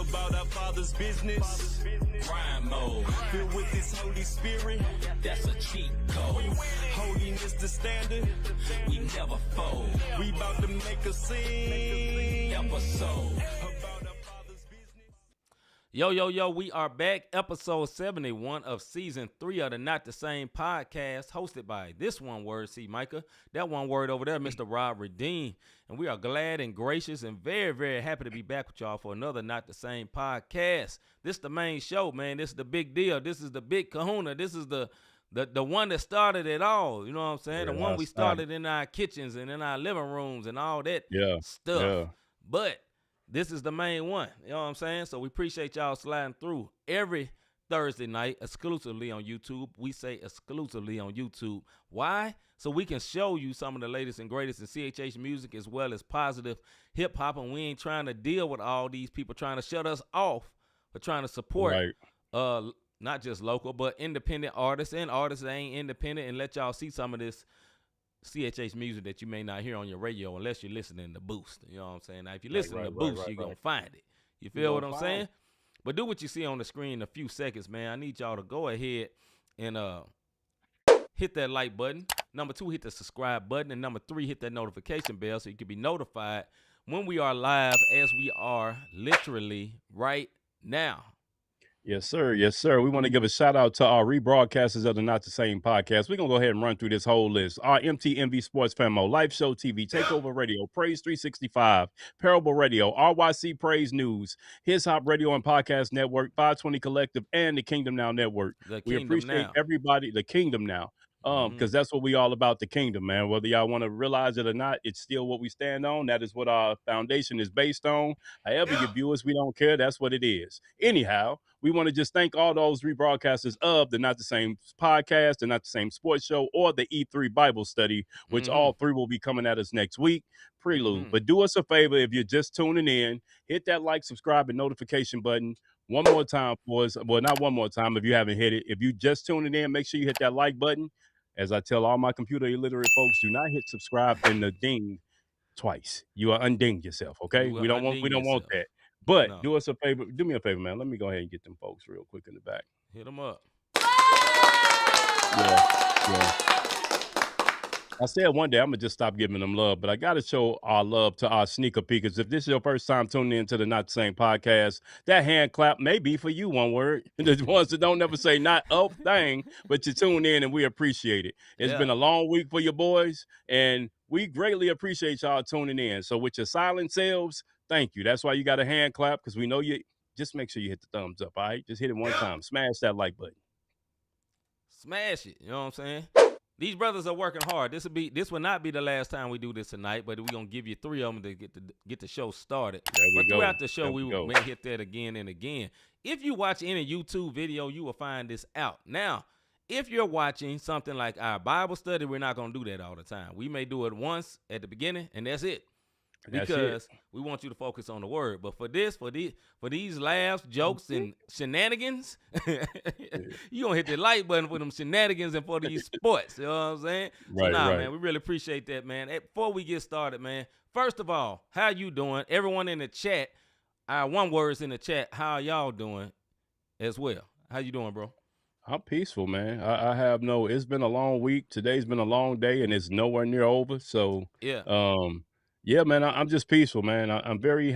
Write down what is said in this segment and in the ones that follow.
about our Father's business. Crime mode, filled with His Holy Spirit. That's a cheat code. Holiness the standard. We never fold. We about to make a scene. Episode. Yo, we are back. Episode 71 of season 3 of the Not the Same Podcast, hosted by this one word, C-Micah. That one word over there, Mr. Rob Redeem. And we are glad and gracious and very, very happy to be back with y'all for another Not the Same Podcast. This is the main show, man. This is the big deal. This is the big kahuna. This is the one that started it all. You know what I'm saying? The one we started in our kitchens and in our living rooms and all that stuff. Yeah. But this is the main one. You know what I'm saying? So we appreciate y'all sliding through every Thursday night exclusively on YouTube. We say exclusively on YouTube. Why? So we can show you some of the latest and greatest in CHH music as well as positive hip hop. And we ain't trying to deal with all these people trying to shut us off, but trying to support not just local, but independent artists and artists that ain't independent, and let y'all see some of this CHH music that you may not hear on your radio unless you're listening to Boost. You know what I'm saying? Now, if you listen to Boost, you're going to find it. You feel what I'm saying? But do what you see on the screen in a few seconds, man. I need y'all to go ahead and hit that like button. Number 2, hit the subscribe button. And number 3, hit that notification bell so you can be notified when we are live, as we are literally right now. Yes, sir. Yes, sir. We want to give a shout out to our rebroadcasters of the Not the Same Podcast. We're going to go ahead and run through this whole list. Our MTMV Sports Famo, Live Show TV, Takeover Radio, Praise 365, Parable Radio, RYC Praise News, His Hop Radio and Podcast Network, 520 Collective, and the Kingdom Now Network. We appreciate everybody, the Kingdom Now. Because that's what we all about, the kingdom, man. Whether y'all want to realize it or not, it's still what we stand on. That is what our foundation is based on. However you view us, we don't care. That's what it is. Anyhow, we want to just thank all those rebroadcasters of the Not the Same Podcast, the Not the Same Sports Show, or the E3 Bible Study, which all 3 will be coming at us next week. Prelude. But do us a favor, if you're just tuning in, hit that like, subscribe, and notification button. One more time for us. Well, not one more time if you haven't hit it. If you just tuning in, make sure you hit that like button. As I tell all my computer illiterate folks, do not hit subscribe and the ding twice. You are undinged yourself, okay? We don't want that. But do us a favor. Do me a favor, man. Let me go ahead and get them folks real quick in the back. Hit them up. Yeah. I said one day I'm going to just stop giving them love, but I got to show our love to our sneaker peekers. If this is your first time tuning into the Not the Same Podcast, that hand clap may be for you, one word. The ones that don't never say not a thing, but you tune in and we appreciate it. It's been a long week for your boys, and we greatly appreciate y'all tuning in. So with your silent selves, thank you. That's why you got a hand clap, because we know you. Just make sure you hit the thumbs up, all right? Just hit it one time. Smash that like button. Smash it. You know what I'm saying? These brothers are working hard. This will not be the last time we do this tonight, but we're gonna give you 3 of them to get the show started. But throughout the show, we may hit that again and again. If you watch any YouTube video, you will find this out. Now, if you're watching something like our Bible study, we're not gonna do that all the time. We may do it once at the beginning, and that's it. Because we want you to focus on the word. But for these laughs, jokes, and shenanigans, you gonna hit the like button for them shenanigans and for these sports. You know what I'm saying? Right, man, we really appreciate that, man. Before we get started, man, first of all, how you doing? Everyone in the chat, our one words in the chat, how y'all doing as well? How you doing, bro? I'm peaceful, man. It's been a long week. Today's been a long day, and it's nowhere near over. So yeah, man, I'm just peaceful, man. I'm very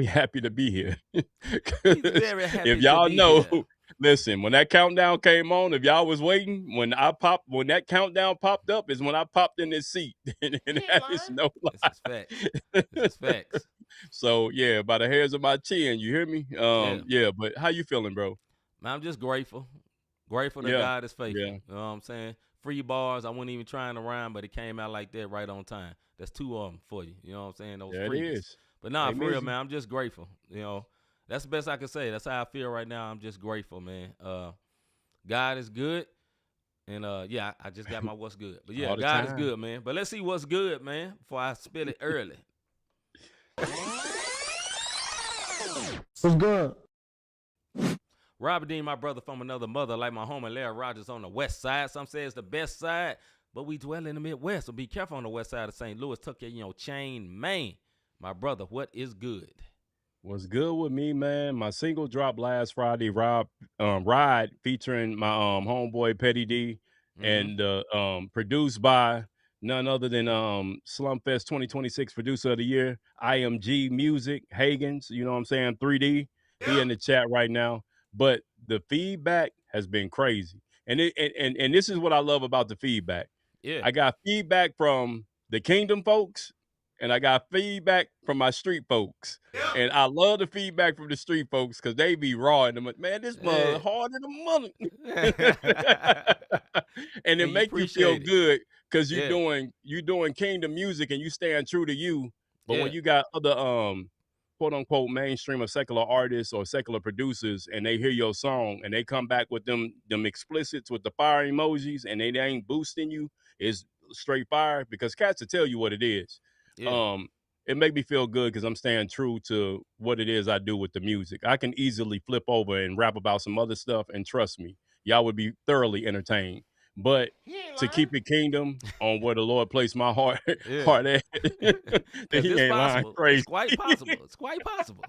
happy to be here. He's very happy if y'all to be know, here. Listen, when that countdown came on, if y'all was waiting, when that countdown popped up is when I popped in this seat. and that is no lie. This is facts. This is facts. So yeah, by the hairs of my chin, you hear me? Yeah, but how you feeling, bro? Man, I'm just grateful. Grateful that God is faithful. Yeah. You know what I'm saying? Free bars. I wasn't even trying to rhyme, but it came out like that right on time. That's 2 of them for you. You know what I'm saying? Those it is. But nah, for real, man, I'm just grateful. You know, that's the best I can say. That's how I feel right now. I'm just grateful, man. God is good. And, I just got my what's good. But, yeah, God is good, man. But let's see what's good, man, before I spill it early. What's good? Robert Dean, my brother from another mother, like my homie Larry Rogers on the west side. Some say it's the best side. But we dwell in the Midwest, so be careful on the west side of St. Louis, Tuckahoe, Chain, Maine. My brother, what is good? What's good with me, man? My single dropped last Friday, Ride, featuring my homeboy Petty D, Mm-hmm. and produced by none other than Slumfest 2026 Producer of the Year, IMG Music, Hagens, you know what I'm saying? 3D. He in the chat right now. But the feedback has been crazy. And this is what I love about the feedback. Yeah. I got feedback from the Kingdom folks, and I got feedback from my street folks. And I love the feedback from the street folks because they be raw in them. Man, this mother Yeah. hard in the mother. And it And you make you feel appreciate it. good because Yeah. you doing Kingdom music and you staying true to you. But Yeah. when you got other quote unquote mainstream or secular artists or secular producers and they hear your song and they come back with them explicits with the fire emojis and they ain't boosting you, it's straight fire because cats will tell you what it is. Yeah. It make me feel good because I'm staying true to what it is I do with the music. I can easily flip over and rap about some other stuff, and trust me, y'all would be thoroughly entertained. But to keep it Kingdom on where the Lord placed my heart at, then Because he it's ain't lying possible. crazy. It's quite possible. It's quite possible.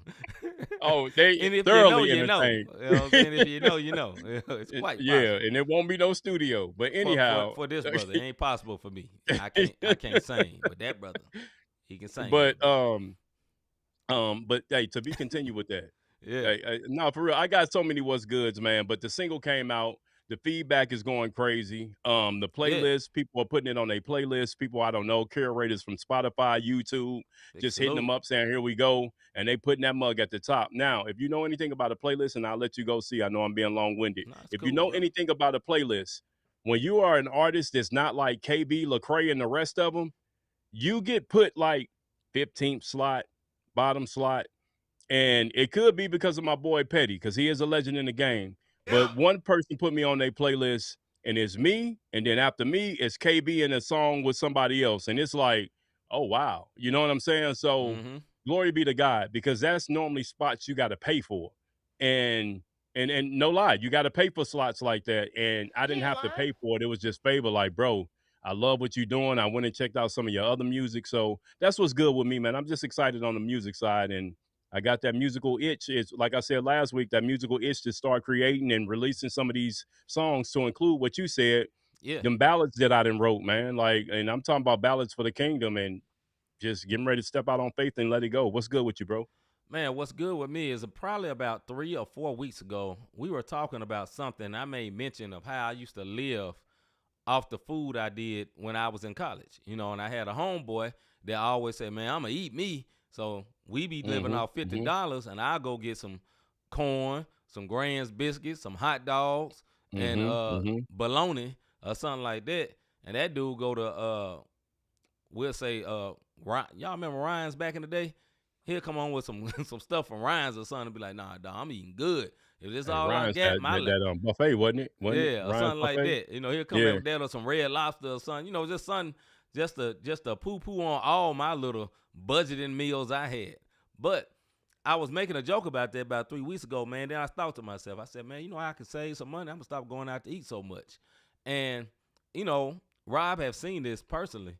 Oh, they And if thoroughly you know, entertained. you know. You know what I'm saying? If you know, you know. It's quite possible. Yeah, and it won't be no studio. But anyhow, For this brother, it ain't possible for me. I can't sing, but that brother, he can sing. but but hey, to be continued with that. yeah, No, for real, I got so many what's goods, man. But the single came out. The feedback is going crazy. The playlist, people are putting it on their playlist. People I don't know, curators from Spotify, YouTube, big just salute. hitting them up saying, "Here we go," and they putting that mug at the top. Now, if you know anything about a playlist, and I'll let you go see. I know I'm being long-winded. Nah, it's If cool, you know bro. anything about a playlist, when you are an artist that's not like KB, Lecrae, and the rest of them, you get put like 15th slot, bottom slot. And it could be because of my boy Petty, because he is a legend in the game. But one person put me on their playlist, and it's me. And then after me, it's KB and a song with somebody else. And it's like, oh, wow. You know what I'm saying? So Mm-hmm. glory be to God, because that's normally spots you got to pay for. And no lie, you got to pay for slots like that. And I didn't have to pay for it. It was just favor. Like, bro, I love what you're doing. I went and checked out some of your other music. So that's what's good with me, man. I'm just excited on the music side. And I got that musical itch. It's like I said last week, that musical itch to start creating and releasing some of these songs to include what you said, Yeah. them ballads that I done wrote, man. Like, and I'm talking about ballads for the kingdom and just getting ready to step out on faith and let it go. What's good with you, bro? Man, what's good with me is probably about 3 or 4 weeks ago, we were talking about something. I made mention of how I used to live off the food I did when I was in college, you know, and I had a homeboy that always said, man, I'm going to eat me. So we be living off $50, and I'll go get some corn, some Grand's biscuits, some hot dogs, and bologna or something like that. And that dude go to, we'll say, y'all remember Ryan's back in the day? He'll come on with some stuff from Ryan's or something and be like, nah, dog, I'm eating good. If this all Ryan's I got, my that buffet, wasn't it? yeah, it? or Ryan's something like buffet? that. You know, he'll come back with that or some Red Lobster or something. You know, just something, just a poo-poo on all my little budgeting meals I had. But I was making a joke about that about 3 weeks ago, man. Then I thought to myself, I said, man, you know, I can save some money. I'm going to stop going out to eat so much. And, you know, Rob have seen this personally.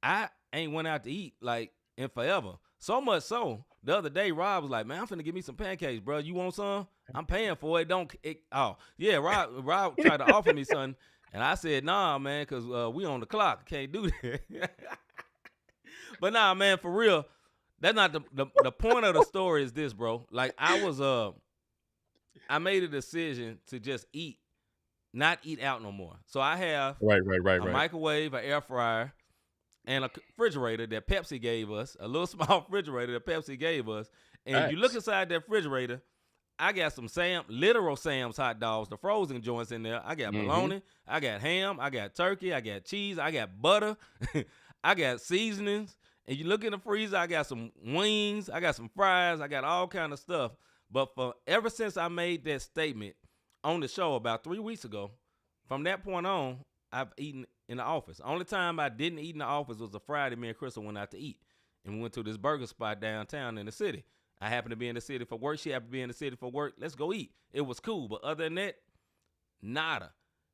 I ain't went out to eat, like, in forever. So much so, the other day, Rob was like, man, I'm finna get me some pancakes, bro. You want some? I'm paying for it. Rob tried to offer me something, and I said, nah, man, because we on the clock. Can't do that. But nah, man, for real, that's not the point of the story is this, bro. Like, I made a decision to just not eat out no more. So I have a microwave, an air fryer, and a refrigerator that Pepsi gave us, a little small refrigerator that Pepsi gave us. And if you look inside that refrigerator, I got some literal Sam's hot dogs, the frozen joints in there. I got bologna, I got ham, I got turkey, I got cheese, I got butter, I got seasonings. And you look in the freezer, I got some wings, I got some fries, I got all kind of stuff. But ever since I made that statement on the show about 3 weeks ago, from that point on, I've eaten in the office. Only time I didn't eat in the office was a Friday. Me and Crystal went out to eat, and we went to this burger spot downtown in the city. I happened to be in the city for work. She happened to be in the city for work. Let's go eat. It was cool, but other than that, nada.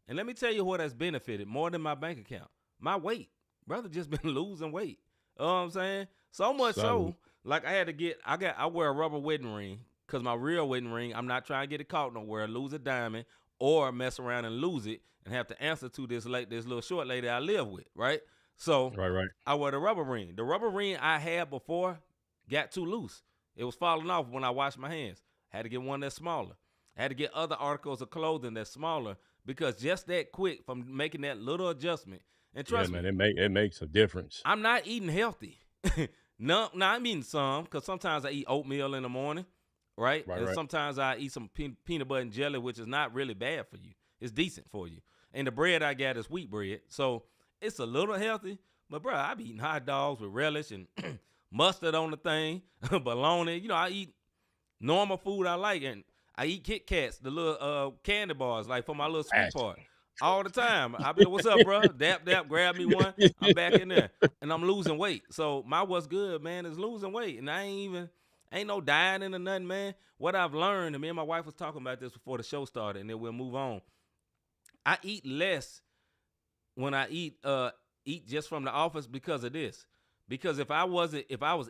And let me tell you what has benefited more than my bank account. My weight. Brother just been losing weight. You know what I'm saying? So much Like I wear a rubber wedding ring because my real wedding ring, I'm not trying to get it caught nowhere, lose a diamond, or mess around and lose it and have to answer to this little short lady I live with, right? So Right. I wear the rubber ring. The rubber ring I had before got too loose. It was falling off when I washed my hands. Had to get one that's smaller. I had to get other articles of clothing that's smaller because just that quick from making that little adjustment. And trust me, man, it makes a difference. I'm not eating healthy. No, I'm eating some because sometimes I eat oatmeal in the morning, right? And sometimes I eat some peanut butter and jelly, which is not really bad for you. It's decent for you. And the bread I got is wheat bread. So it's a little healthy. But, bro, I be eating hot dogs with relish and mustard on the thing, bologna. You know, I eat normal food I like. And I eat Kit Kats, the little candy bars, like for my little sweet part. All the time. I be like, what's up, bro? Dap, grab me one. I'm back in there. And I'm losing weight. So my what's good, man, is losing weight. And I ain't no dieting or nothing, man. What I've learned, and me and my wife was talking about this before the show started, and then we'll move on. I eat less when I eat just from the office because of this. Because if I was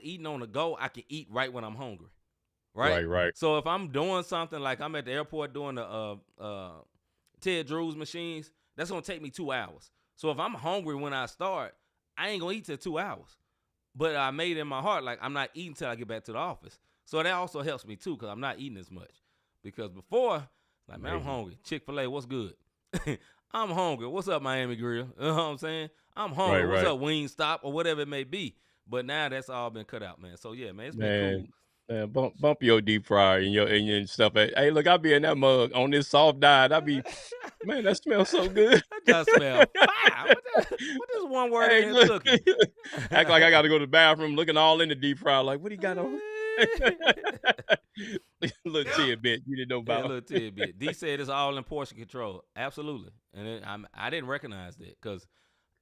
eating on the go, I can eat right when I'm hungry. Right. So if I'm doing something like I'm at the airport doing the Ted Drew's machines, that's going to take me 2 hours. So if I'm hungry when I start, I ain't going to eat till 2 hours. But I made it in my heart, like, I'm not eating till I get back to the office. So that also helps me, too, because I'm not eating as much. Because before, like, man, I'm hungry. Chick-fil-A, what's good? I'm hungry. What's up, Miami Grill? You know what I'm saying? I'm hungry. What's up, Wingstop, or whatever it may be. But now that's all been cut out, man. So, yeah, man, it's been cool. Man, bump your deep fryer and your stuff. Hey, look, I be in that mug on this soft diet. I be, man, that smells so good. That just smell fire. What is one word in cooking? Act like I got to go to the bathroom looking all in the deep fryer. Like, what do you got on? Little tidbit you didn't know about. Yeah, little tidbit. D said it's all in portion control. Absolutely. And I didn't recognize that because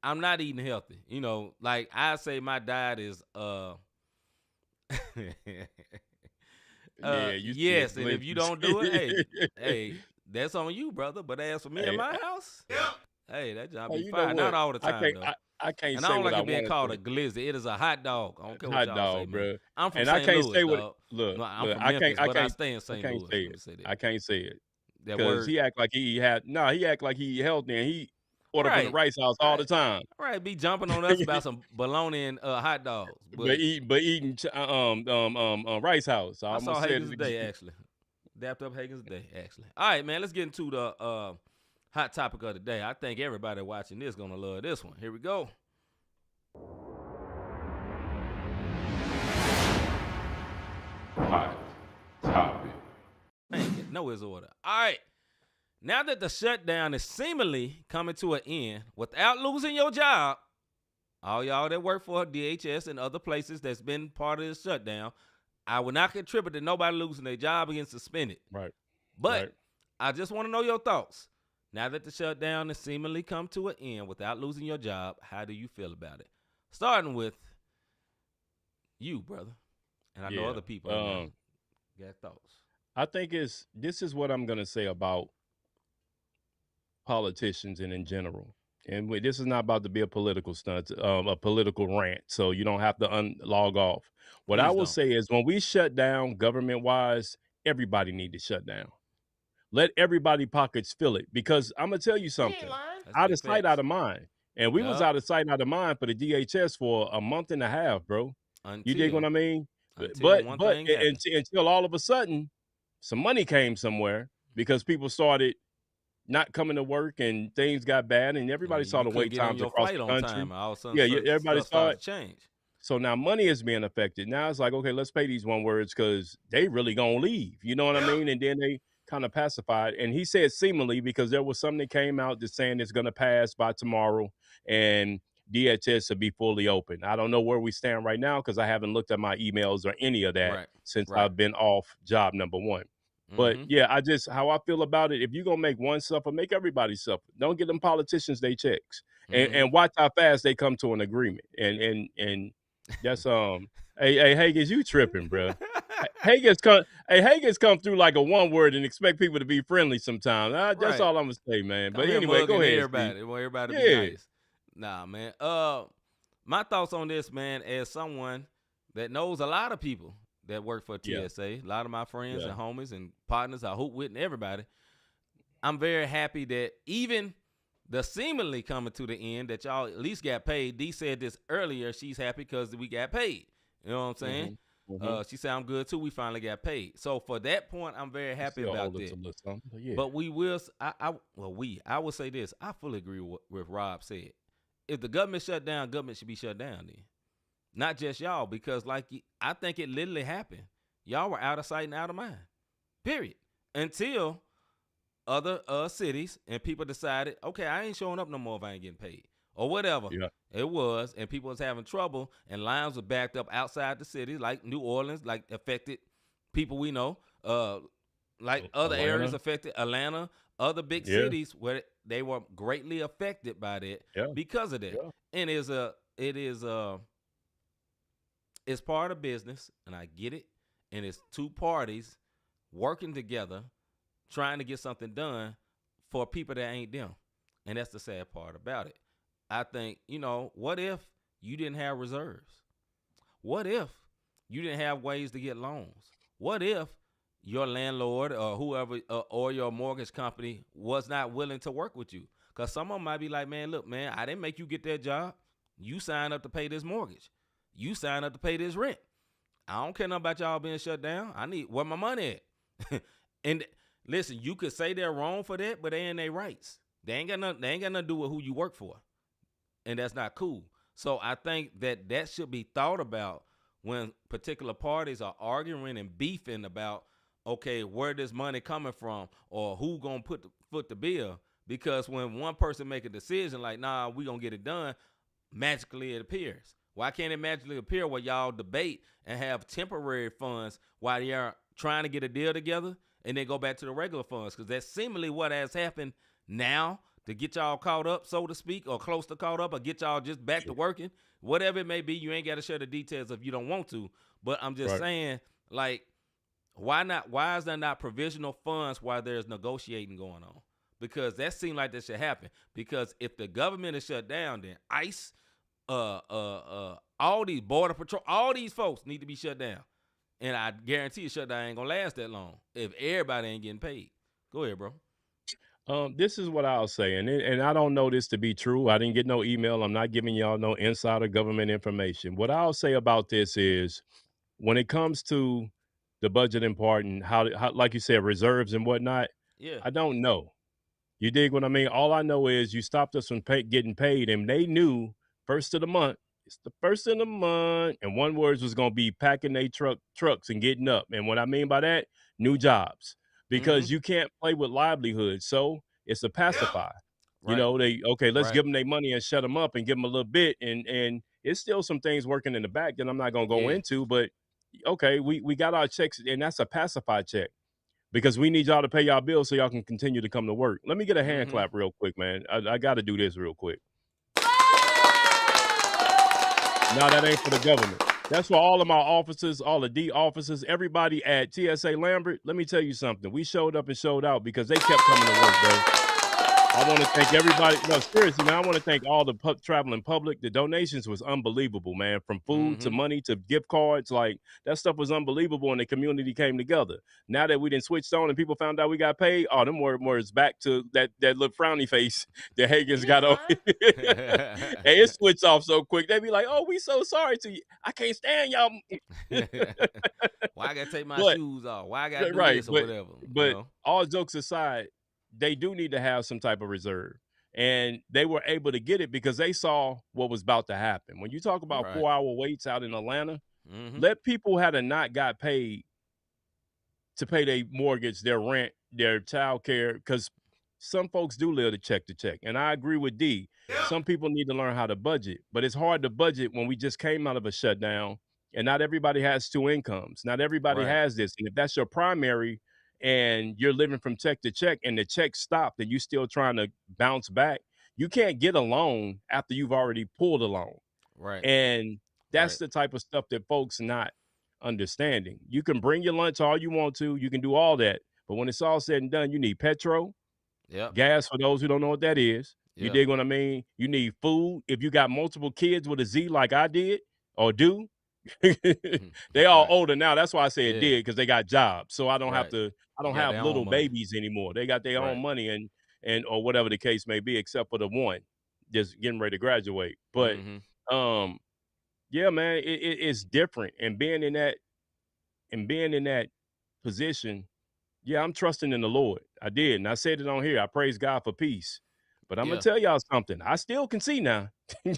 I'm not eating healthy. You know, like I say my diet is yes, and if you don't do it, hey, that's on you, brother. But as for me in my house, hey, that job be fine. Not all the time, though. I can't and say I don't what like I it being want called to. a glizzy. It is a hot dog. I don't care hot what y'all dog, say, bro. man. I'm from and St. I can't Louis, say dog. what. Look, no, I'm from I Memphis, can't. but I stay in St. Louis. Say it. I can't say it because he act like he had. No, he act like he healthy and he order from the Rice House all the time. Right, be jumping on us about some bologna and hot dogs, but eating Rice House. I saw Hagen's Day actually. Dapped up Hagen's Day actually. All right, man, let's get into the hot topic of the day. I think everybody watching this gonna love this one. Here we go. Hot topic. No is order. All right. Now that the shutdown is seemingly coming to an end without losing your job, all y'all that work for DHS and other places that's been part of this shutdown, I will not contribute to nobody losing their job and suspended. Right. But I just want to know your thoughts. Now that the shutdown has seemingly come to an end without losing your job, how do you feel about it? Starting with you, brother. And I know other people got thoughts. I think this is what I'm going to say about politicians and in general. And this is not about to be a political stunt, a political rant. So you don't have to log off. What I will say is when we shut down government-wise, everybody need to shut down. Let everybody pockets fill it. Because I'm going to tell you something. Out of sight, out of mind. And we was out of sight, out of mind for the DHS for a month and a half, bro. You dig what I mean? But until all of a sudden, some money came somewhere because people started not coming to work and things got bad and everybody saw the wait times across the country. Everybody saw it change. So now money is being affected. Now it's like, okay, let's pay these one words because they really gonna leave. You know what I mean? And then they kind of pacified. And he said seemingly because there was something that came out that's saying it's gonna pass by tomorrow and DHS will be fully open. I don't know where we stand right now because I haven't looked at my emails or any of that since I've been off job number one. But yeah, how I feel about it, if you're going to make one suffer, make everybody suffer. Don't give them politicians they checks and watch how fast they come to an agreement. And that's, hey, Hagens, you tripping, bro. Hagens come through like a one word and expect people to be friendly sometimes. That's all I'm going to say, man. But anyway, go ahead. Everybody be nice. Nah, man. My thoughts on this, man, as someone that knows a lot of people that work for Yeah. TSA. A lot of my friends Yeah. and homies and partners I hoop with and everybody. I'm very happy that even the seemingly coming to the end that y'all at least got paid. Dee said this earlier. She's happy because we got paid. You know what I'm saying? She said I'm good too. We finally got paid. So for that point, I'm very happy Still about owe us that. a little something, but yeah. But we will. I will say this. I fully agree with what Rob said. If the government shut down, government should be shut down then. Not just y'all, because I think it literally happened. Y'all were out of sight and out of mind. Period. Until other cities and people decided, okay, I ain't showing up no more if I ain't getting paid. Or whatever it was, and people was having trouble, and lines were backed up outside the city, like New Orleans, like affected people we know, like other areas affected, Atlanta, other big cities where they were greatly affected by that because of that. Yeah. And it's part of business, and I get it, and it's two parties working together trying to get something done for people that ain't them. And that's the sad part about it. I think, what if you didn't have reserves? What if you didn't have ways to get loans? What if your landlord or whoever or your mortgage company was not willing to work with you? Because some of them might be like, man, look, man, I didn't make you get that job. You signed up to pay this mortgage. You signed up to pay this rent. I don't care nothing about y'all being shut down. I need where my money at. And listen, you could say they're wrong for that, but they in their rights. They ain't got nothing to do with who you work for. And that's not cool. So I think that should be thought about when particular parties are arguing and beefing about, okay, where this money coming from or who gonna foot the bill. Because when one person make a decision like, nah, we gonna get it done, magically it appears. Why can't it magically appear while y'all debate and have temporary funds while you're trying to get a deal together and then go back to the regular funds? Because that's seemingly what has happened now to get y'all caught up, so to speak, or close to caught up, or get y'all just back to working. Whatever it may be, you ain't got to share the details if you don't want to. But I'm just saying, like, why not? Why is there not provisional funds while there's negotiating going on? Because that seemed like that should happen. Because if the government is shut down, then ICE, all these border patrol, all these folks need to be shut down. And I guarantee the shutdown ain't gonna last that long if everybody ain't getting paid. Go ahead, bro. This is what I'll say, and I don't know this to be true. I didn't get no email. I'm not giving y'all no insider government information. What I'll say about this is, when it comes to the budgeting part and how like you said, reserves and whatnot, I don't know. You dig what I mean? All I know is you stopped us from getting paid, and they knew first of the month. It's the first of the month, and one words was going to be packing their trucks and getting up. And what I mean by that, new jobs. Because you can't play with livelihood. So it's a pacify. You know, let's give them their money and shut them up and give them a little bit. And it's still some things working in the back that I'm not going to go into. But, okay, we got our checks, and that's a pacify check. Because we need y'all to pay y'all bills so y'all can continue to come to work. Let me get a hand clap real quick, man. I got to do this real quick. No, that ain't for the government. That's for all of my officers, all the D officers, everybody at TSA Lambert. Let me tell you something. We showed up and showed out because they kept coming to work, bro. I want to thank everybody. No, seriously, man. I want to thank all the traveling public. The donations was unbelievable, man. From food to money to gift cards. Like, that stuff was unbelievable, and the community came together. Now that we done switched on and people found out we got paid, them words back to that little frowny face that Hagen's got on. And it switched off so quick. They be like, oh, we so sorry to you. I can't stand y'all. Why I got to take my shoes off? Why I got to do this or whatever? But all jokes aside, they do need to have some type of reserve. And they were able to get it because they saw what was about to happen. When you talk about 4-hour waits out in Atlanta, let people had not got paid to pay their mortgage, their rent, their child care, because some folks do live to check. And I agree with D. Some people need to learn how to budget. But it's hard to budget when we just came out of a shutdown, and not everybody has two incomes. Not everybody has this. And if that's your primary, and you're living from check to check and the check stopped and you still trying to bounce back, you can't get a loan after you've already pulled a loan. Right. And that's the type of stuff that folks not understanding. You can bring your lunch all you want to. You can do all that. But when it's all said and done, you need petrol, gas for those who don't know what that is. You dig what I mean? You need food. If you got multiple kids with a Z like I did or do, They all Right. older now. That's why I say it Yeah. did, because they got jobs. So I don't have Right. to. I They don't got have their own little money. babies anymore. They got their Right. own money and or whatever the case may be, except for the one just getting ready to graduate. But um, yeah, man, it's different. And being in that position, yeah, I'm trusting in the Lord. I did, and I said it on here. I praise God for peace. But I'm gonna Yeah. tell y'all something. I still can see now. You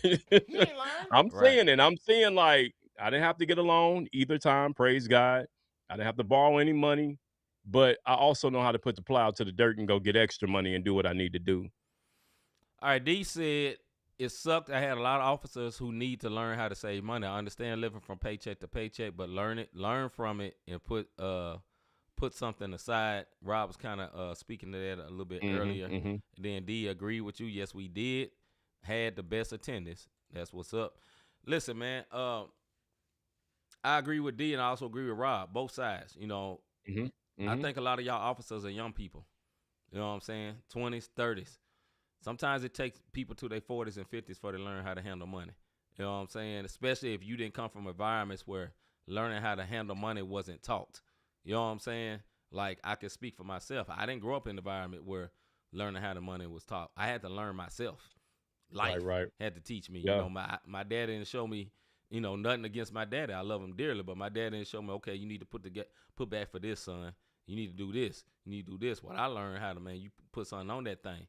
ain't lying. I'm Right. seeing it. I'm seeing, like, I didn't have to get a loan either time. Praise God. I didn't have to borrow any money, but I also know how to put the plow to the dirt and go get extra money and do what I need to do. All right, D said it sucked. I had a lot of officers who need to learn how to save money. I understand living from paycheck to paycheck, but learn from it, and put something aside. Rob was kind of speaking to that a little bit earlier. And then D agreed with you. Yes, we did. Had the best attendance. That's what's up. Listen, man. I agree with D, and I also agree with Rob. Both sides. You know, I think a lot of y'all officers are young people. You know what I'm saying? 20s, 30s. Sometimes it takes people to their 40s and 50s before they learn how to handle money. You know what I'm saying? Especially if you didn't come from environments where learning how to handle money wasn't taught. You know what I'm saying? Like, I can speak for myself. I didn't grow up in an environment where learning how to money was taught. I had to learn myself. Life had to teach me. Yeah. You know, my dad didn't show me, you know, nothing against my daddy. I love him dearly, but my dad didn't show me, okay, you need to put back for this, son. You need to do this. You need to do this. What I learned how to, man, you put something on that thing.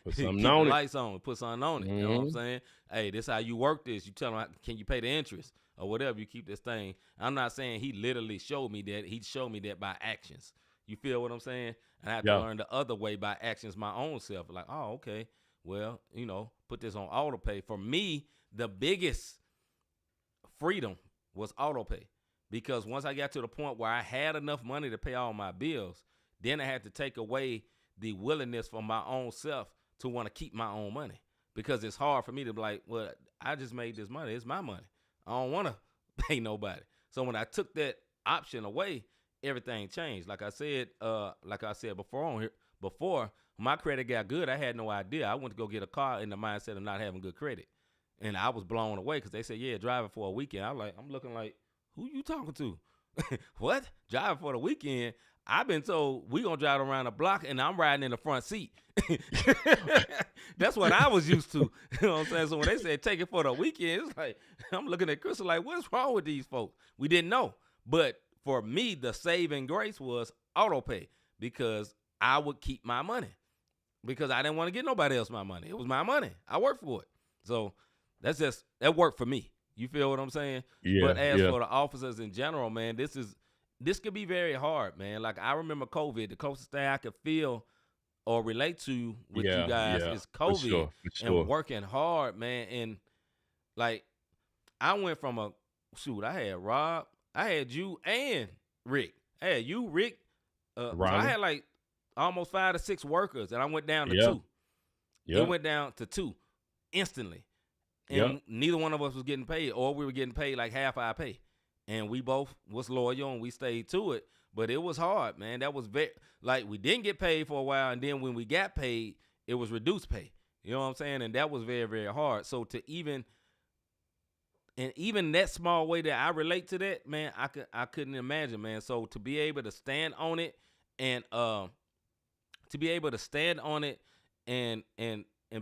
Put something Keep on the it. lights on. Put something on it. You know what I'm saying? Hey, this how you work this. You tell them, can you pay the interest or whatever? You keep this thing. I'm not saying he literally showed me that. He showed me that by actions. You feel what I'm saying? And I have to learn the other way by actions my own self. Like, oh, okay. Well, you know, put this on auto pay. For me, the biggest freedom was auto pay, because once I got to the point where I had enough money to pay all my bills, then I had to take away the willingness for my own self to want to keep my own money, because it's hard for me to be like, well, I just made this money. It's my money. I don't want to pay nobody. So when I took that option away, everything changed. Like I said before on here, before my credit got good, I had no idea. I went to go get a car in the mindset of not having good credit. And I was blown away because they said, yeah, driving for a weekend. I'm looking like, who you talking to? What? Driving for the weekend? I've been told we gonna drive around the block and I'm riding in the front seat. That's what I was used to. You know what I'm saying? So when they said take it for the weekend, it's like, I'm looking at Crystal like, what's wrong with these folks? We didn't know. But for me, the saving grace was auto pay, because I would keep my money, because I didn't want to get nobody else my money. It was my money. I worked for it. So that worked for me. You feel what I'm saying? Yeah. But as for the officers in general, man, this could be very hard, man. Like, I remember COVID. The closest thing I could feel or relate to with you guys is COVID. For sure. And working hard, man. And like, I went from I had Rob, I had you and Rick. I had you, Rick. So I had like almost 5 to 6 workers, and I went down to 2. It went down to 2 instantly. And neither one of us was getting paid, or we were getting paid like half our pay. And we both was loyal and we stayed to it. But it was hard, man. That was we didn't get paid for a while, and then when we got paid, it was reduced pay. You know what I'm saying? And that was very, very hard. So even that small way that I relate to that, man, I couldn't imagine, man. So to be able to stand on it and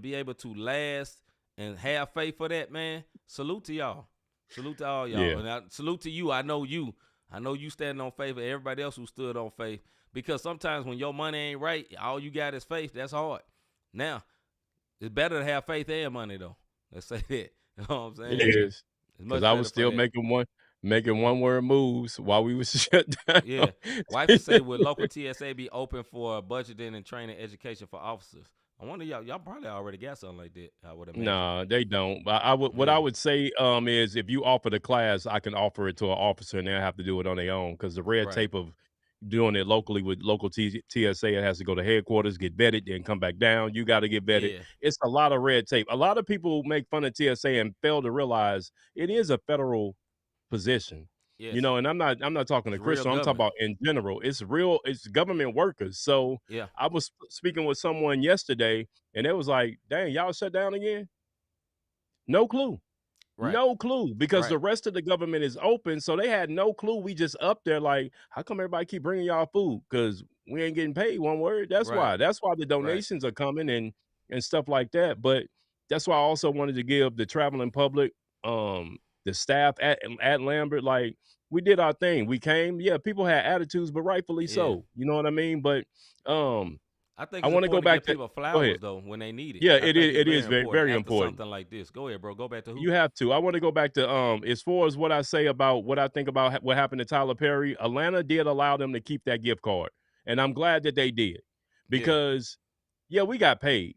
be able to last and have faith for that, man, salute to y'all. Salute to all y'all. Yeah. And I salute to you. I know you standing on faith, and everybody else who stood on faith. Because sometimes when your money ain't right, all you got is faith. That's hard. Now, it's better to have faith and money, though. Let's say that. You know what I'm saying? It is. Because I was still making one word moves while we was shut down. Yeah. Wife would say, would local TSA be open for budgeting and training education for officers? I wonder, y'all probably already got something like that, I would imagine. No, they don't. But I would say is, if you offer the class, I can offer it to an officer, and they'll have to do it on their own, because the red tape of doing it locally with local TSA, it has to go to headquarters, get vetted, then come back down. You got to get vetted. Yeah. It's a lot of red tape. A lot of people make fun of TSA and fail to realize it is a federal position. Yes. You know, and I'm not talking to Crystal. I'm talking about in general. It's government workers. So Yeah. I was speaking with someone yesterday, and it was like, dang, y'all shut down again? No clue. Right. No clue, because Right. the rest of the government is open, so they had no clue. We just up there like, how come everybody keep bringing y'all food? Because we ain't getting paid one word. That's Right. why. That's why the Right. donations are coming and stuff like that. But that's why I also wanted to give the traveling public, the staff at Lambert, like, we did our thing. We came. Yeah, people had attitudes, but rightfully Yeah. so. You know what I mean? But I think I it's want to go important to back give to. people Go ahead. flowers though when they need it. Yeah, I think it's it very is very, important very after important. something like this. Go ahead, bro. Go back to who? You have to. I want to go back to as far as what I say about what I think about what happened to Tyler Perry. Atlanta did allow them to keep that gift card, and I'm glad that they did, because yeah, we got paid.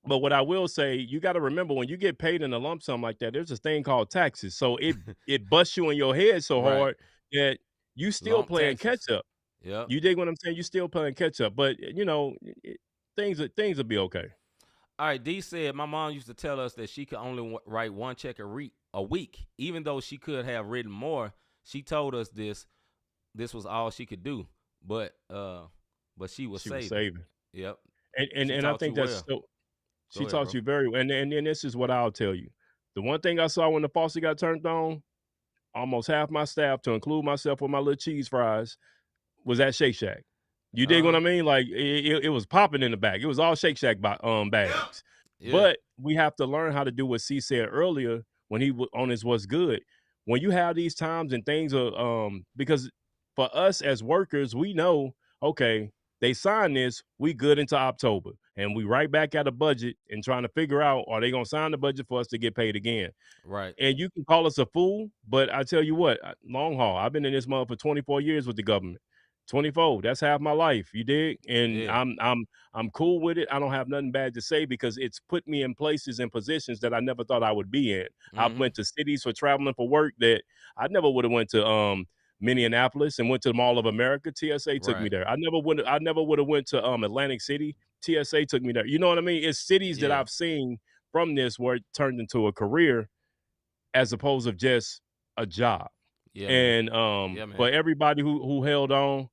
But what I will say, you got to remember, when you get paid in a lump sum like that, there's this thing called taxes. So it busts you in your head so Right. hard that you still Lump playing taxes. catch up. Yep. You dig what I'm saying? You still playing catch up, but things will be okay. All right, D said, my mom used to tell us that she could only write one check a week. Even though she could have written more, she told us this was all she could do. But she was saving. Yep. And I think that's well. so. She ahead, taught bro. you very well. And this is what I'll tell you. The one thing I saw when the faucet got turned on, almost half my staff, to include myself with my little cheese fries, was at Shake Shack. You dig what I mean? Like, it was popping in the back. It was all Shake Shack bags. Yeah. But we have to learn how to do what C said earlier when he was on his What's Good. When you have these times and things are, because for us as workers, we know, okay, they signed this, we good into October. And we right back at a budget and trying to figure out, are they going to sign the budget for us to get paid again? Right. And you can call us a fool, but I tell you what, long haul, I've been in this month for 24 years with the government. 24, that's half my life. You dig? And Yeah. I'm cool with it. I don't have nothing bad to say, because it's put me in places and positions that I never thought I would be in. I went to cities for traveling for work that I never would have went to Minneapolis and went to the Mall of America. TSA took me there. I never would have went to Atlantic City. TSA took me there. You know what I mean? It's cities that I've seen from this where it turned into a career as opposed to just a job. Yeah. And man. for everybody who held on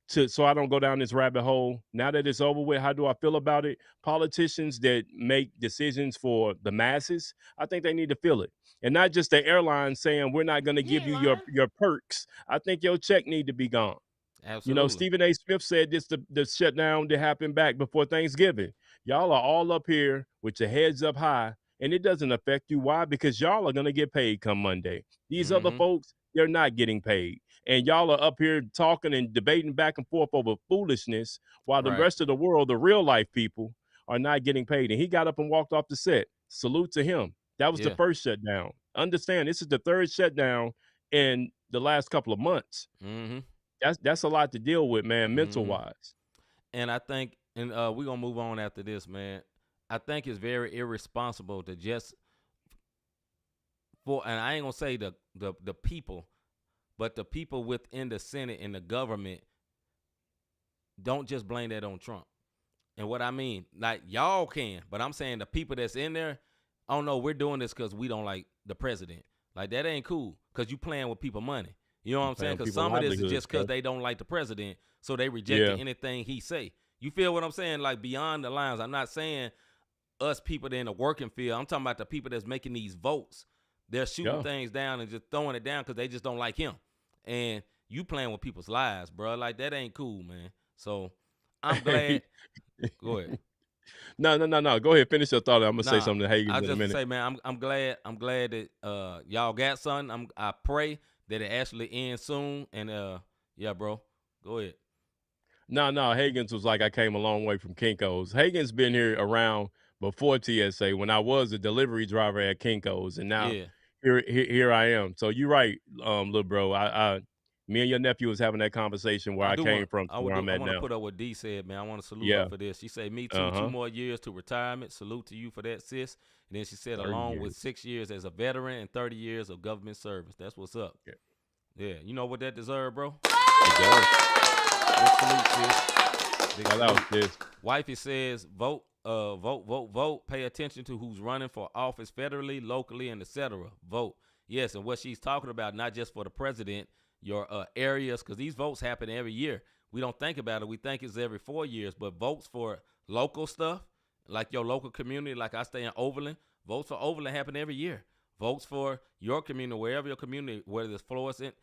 so I don't go down this rabbit hole, now that it's over with, how do I feel about it? Politicians that make decisions for the masses, I think they need to feel it. And not just the airline saying, we're not going to give you your perks. I think your check need to be gone. Absolutely. You know, Stephen A. Smith said this, the shutdown that happened back before Thanksgiving. Y'all are all up here with your heads up high, and it doesn't affect you. Why? Because y'all are going to get paid come Monday. These other folks, they're not getting paid. And y'all are up here talking and debating back and forth over foolishness, while the rest of the world, the real life people, are not getting paid. And he got up and walked off the set. Salute to him. That was the first shutdown. Understand, this is the third shutdown in the last couple of months. That's a lot to deal with, man, mental wise. And I think, and we're going to move on after this, man. I think it's very irresponsible to just, and I ain't going to say the people, but the people within the Senate and the government, don't just blame that on Trump. And what I mean, like, y'all can, but I'm saying the people that's in there, oh no, we're doing this because we don't like the president. Like, that ain't cool, because you playing with people money. You know what I'm saying? Because some of this is just because they don't like the president, so they reject anything he say. You feel what I'm saying? Like, beyond the lines. I'm not saying us people that in the working field. I'm talking about the people that's making these votes. They're shooting things down and just throwing it down because they just don't like him. And you playing with people's lives, bro. Like, that ain't cool, man. So I'm glad. Go ahead. No. Go ahead. Finish your thought. I'm gonna say something to Hagen in a minute. I just say, man, I'm glad that y'all got something. I pray that it actually ends soon. And yeah, bro, go ahead. No. Hagen's was like, I came a long way from Kinko's. Hagen's been here around before TSA when I was a delivery driver at Kinko's, and now here I am. So you're right, little bro. Me and your nephew was having that conversation where I came from to where I'm at now. I want to put up what D said, man. I want to salute her for this. She said, me too, 2 more years to retirement. Salute to you for that, sis. And then she said, along with 6 years as a veteran and 30 years of government service. That's what's up. Yeah. You know what that deserve, bro? It does. Big salute, sis. Big salute. Sis. Wifey says, vote. Vote. Pay attention to who's running for office federally, locally, and etc. Vote. Yes, and what she's talking about, not just for the president, your areas, because these votes happen every year. We don't think about it. We think it's every 4 years, but votes for local stuff, like your local community, like I stay in Overland, Votes for Overland happen every year. Votes for your community, wherever your community, whether it's Florissant,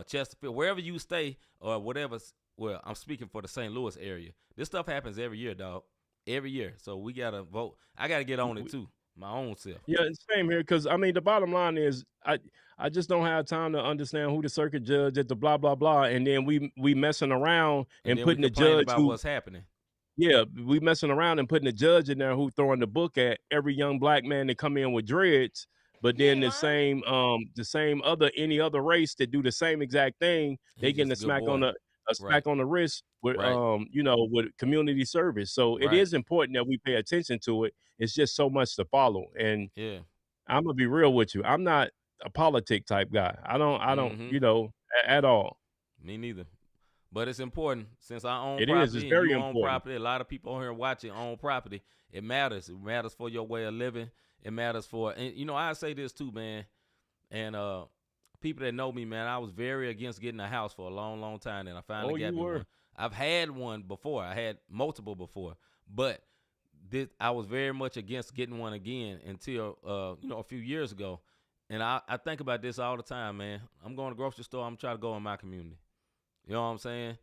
Chesterfield, wherever you stay or whatever. Well, I'm speaking for the St. Louis area. This stuff happens every year, dog. Every year. So we got to vote. I got to get on it too, my own self. Yeah, same here. Because, I mean, the bottom line is I just don't have time to understand who the circuit judge at the blah, blah, blah. And then we messing around and putting the judge about what's happening. Yeah, we messing around and putting the judge in there who throwing the book at every young black man that come in with dreads. But then the same any other race that do the same exact thing, they getting a smack on the wrist with with community service. So it is important that we pay attention to it. It's just so much to follow. And I'm gonna be real with you. I'm not a politic type guy. I don't at all. Me neither. But it's important since I own it property. It's very important. Own property. A lot of people on here watching own property. It matters. It matters for your way of living. It matters for, and I say this too, man. And people that know me, man, I was very against getting a house for a long, long time. And I finally got me one. I've had one before. I had multiple before, but I was very much against getting one again until a few years ago. And I think about this all the time, man. I'm going to the grocery store. I'm trying to go in my community. You know what I'm saying?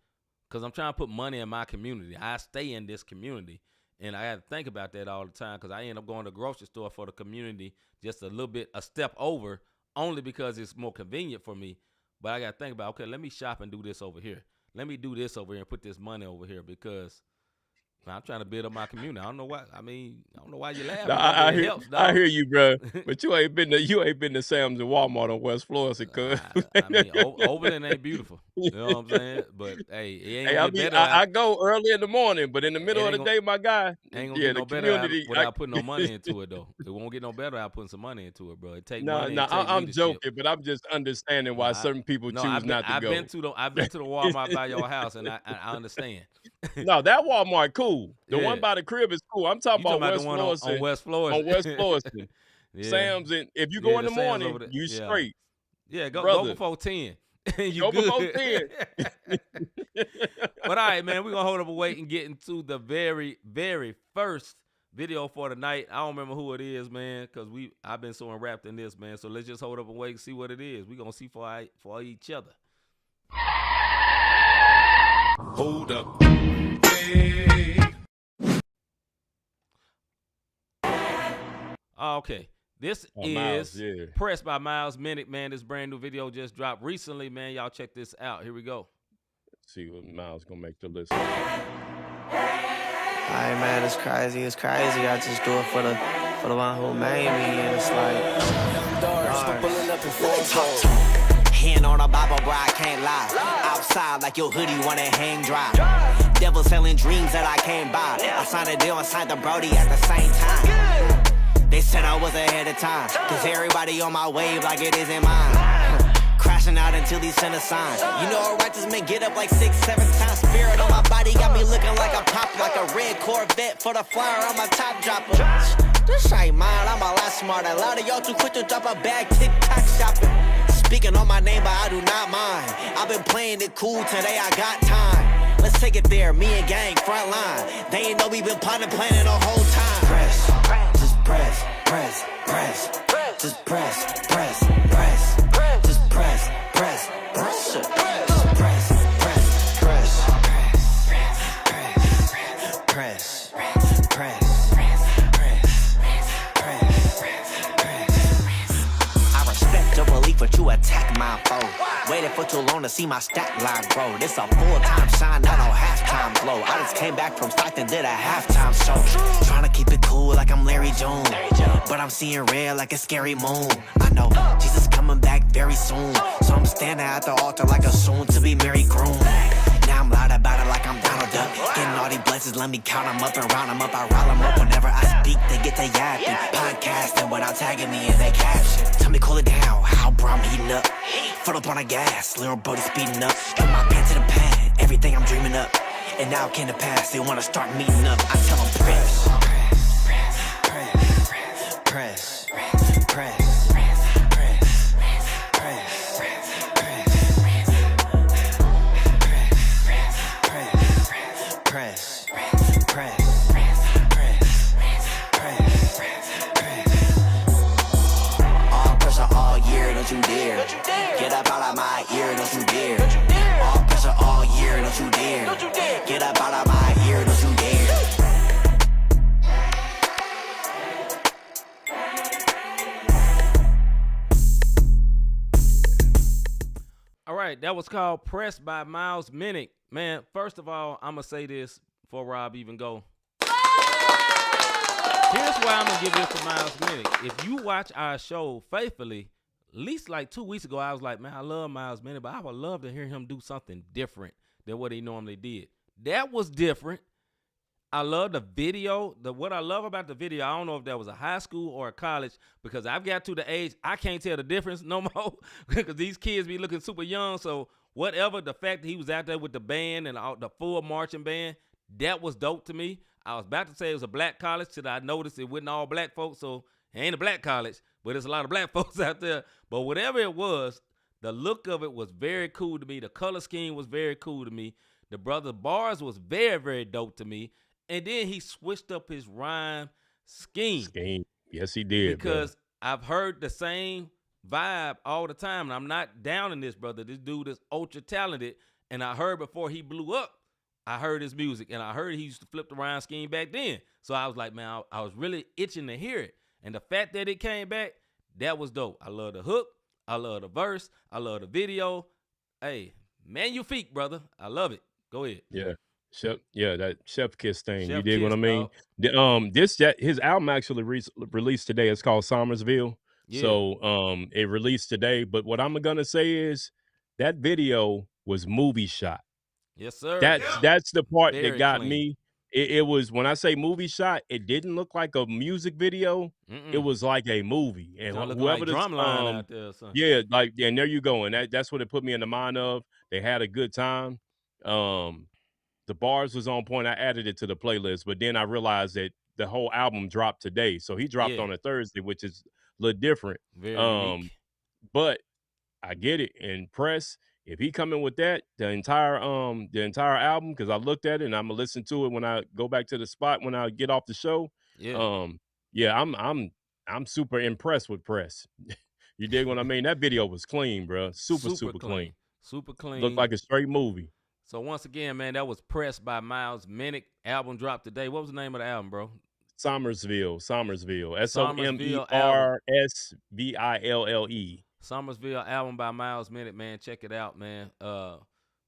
Because I'm trying to put money in my community. I stay in this community. And I got to think about that all the time because I end up going to the grocery store for the community just a step over, only because it's more convenient for me. But I got to think about, okay, let me shop and do this over here. Let me do this over here and put this money over here because I'm trying to build up my community. I don't know why. I don't know why you laugh. No, I hear you, bro. But you ain't been to Sam's and Walmart on West Florissant, cuz. Overland ain't beautiful. You know what I'm saying? But hey, it ain't better. I go early in the morning, but in the middle of the day, my guy, ain't gonna get no better without putting no money into it, though. It won't get no better without putting some money into it, bro. It take money. No, I'm joking, but I'm just understanding why certain people choose not to go. I've been to the Walmart by your house, and I understand. No, that Walmart cool. The one by the crib is cool. I'm talking about West Florissant. On West Florissant. Sam's, and if you go in the morning, you straight. Yeah, go before 10. Go before 10. But all right, man, we're going to hold up a wait and get into the very, very first video for tonight. I don't remember who it is, man, because I've been so enwrapped in this, man. So let's just hold up and wait and see what it is. We're going to see for each other. Hold up. Hey. Okay, this is Pressed by Miles Minnick, man. This brand new video just dropped recently, man. Y'all check this out. Here we go. Let's see what Miles gonna make the list. Alright, man, it's crazy. It's crazy. I just do it for the one who made me, and it's like hand on a Bible, bro, I can't lie. Outside like your hoodie wanna hang dry. Devil selling dreams that I can't buy. I signed a deal and signed the Brody at the same time. They said I was ahead of time, cause everybody on my wave like it isn't mine. Crashing out until he sent a sign. You know a righteous man get up like 6-7 times. Spirit on my body got me looking like a pop, like a red Corvette for the flyer on my top dropper. This ain't mine, I'm a lot smarter. A lot of y'all too quick to drop a bag, TikTok shopping. Speaking on my name, but I do not mind. I've been playing it cool, today I got time. Let's take it there, me and gang, front line. They ain't know we been planning the whole time. Press, just press, press, press, just press, press, press, just press, press, press, just press, press, press, press, press, I respect your belief, but you attack my foe. Waited for too long to see my stat line grow. This a full-time shine, not no halftime glow. I just came back from Stockton, did a halftime show. Trying to keep it cool like I'm Larry Jones, but I'm seeing red like a scary moon. I know Jesus coming back very soon, so I'm standing at the altar like a soon-to-be married groom. Now I'm loud about it like I'm Donald Duck. Getting all these blessings, let me count them up and round them up. I rile them up whenever I speak, they get the yapping. Podcasting without tagging me in their caption. Tell me cool it down, how bro I'm heating up. Foot up on the gas, little Brody speeding up. Put my pen to the pad, everything I'm dreaming up. And now it came to pass, they wanna start meeting up. I tell them press, press, press, press. that was called Press by Miles Minnick. Man, first of all, I'm going to say this before Rob even go. Here's why I'm going to give this to Miles Minnick. If you watch our show faithfully, at least like 2 weeks ago, I was like, man, I love Miles Minnick, but I would love to hear him do something different than what he normally did. That was different. I love the video. What I love about the video, I don't know if that was a high school or a college, because I've got to the age, I can't tell the difference no more because these kids be looking super young. So whatever, the fact that he was out there with the band and the full marching band, that was dope to me. I was about to say it was a black college till I noticed it wasn't all black folks, so it ain't a black college, but there's a lot of black folks out there. But whatever it was, the look of it was very cool to me. The color scheme was very cool to me. The brother bars was very, very dope to me. And then he switched up his rhyme scheme. Yes, he did. Because I've heard the same vibe all the time, and I'm not down in this brother. This dude is ultra talented, and I heard before he blew up, I heard his music, and I heard he used to flip the rhyme scheme back then. So I was like, man, I was really itching to hear it. And the fact that it came back, that was dope. I love the hook. I love the verse. I love the video. Hey, man, you feet, brother. I love it. Go ahead. Yeah. That Chef Kiss thing. Chef You dig what I Kiss, mean? His album actually released today. It's called Somersville. Yeah. So it released today. But what I'm gonna say is that video was movie shot. Yes, sir. That's the part Very that got clean. me. It was, when I say movie shot, it didn't look like a music video. Mm-mm. It was like a movie. And Don't look whoever like this, Drumline out there or something. yeah, like, and there you go. And that's what it put me in the mind of. They had a good time. The bars was on point. I added it to the playlist, but then I realized that the whole album dropped today. So he dropped on a Thursday, which is a little different. Very unique. But I get it. And Press, if he coming with that, the entire album, because I looked at it and I'm gonna listen to it when I go back to the spot when I get off the show. Yeah. I'm super impressed with Press. You dig what I mean? That video was clean, bro. Super clean. Super clean. Looked like a straight movie. So once again, man, that was Pressed by Miles Minnick. Album dropped today. What was the name of the album, bro? Somersville. Somersville Somersville. Somersville album by Miles Minnick, man. Check it out, man.